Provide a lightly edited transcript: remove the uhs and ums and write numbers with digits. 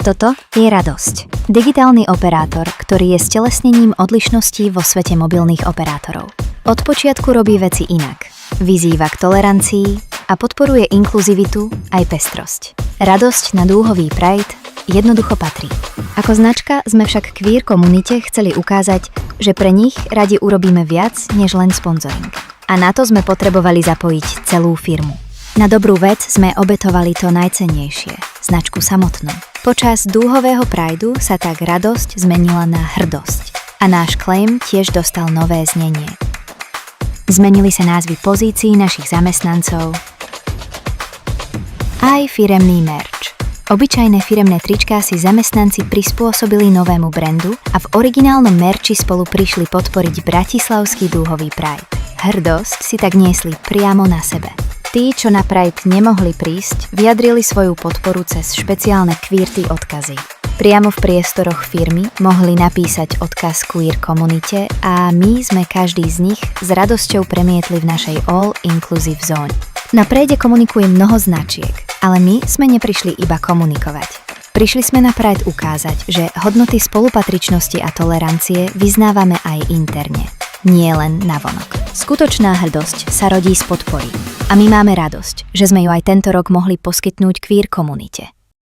Toto je Radosť. Digitálny operátor, ktorý je stelesnením odlišností vo svete mobilných operátorov. Od počiatku robí veci inak. Vyzýva k tolerancii a podporuje inkluzivitu aj pestrosť. Radosť na dúhový Pride jednoducho patrí. Ako značka sme však queer komunite chceli ukázať, že pre nich radi urobíme viac než len sponzoring. A na to sme potrebovali zapojiť celú firmu. Na dobrú vec sme obetovali to najcennejšie, značku samotnú. Počas dúhového Prideu sa tak radosť zmenila na hrdosť. A náš claim tiež dostal nové znenie. Zmenili sa názvy pozícií našich zamestnancov, aj firemný merch. Obyčajné firemné tričká si zamestnanci prispôsobili novému brandu a v originálnom merči spolu prišli podporiť bratislavský dúhový Pride. Hrdosť si tak niesli priamo na sebe. Tí, čo na Pride nemohli prísť, vyjadrili svoju podporu cez špeciálne QWERTY odkazy. Priamo v priestoroch firmy mohli napísať odkaz queer komunite a my sme každý z nich s radosťou premietli v našej all-inclusive zóne. Na Pride komunikuje mnoho značiek, ale my sme neprišli iba komunikovať. Prišli sme na Pride ukázať, že hodnoty spolupatričnosti a tolerancie vyznávame aj interne, nie len navonok. Skutočná hrdosť sa rodí z podpory. A my máme radosť, že sme ju aj tento rok mohli poskytnúť queer komunite.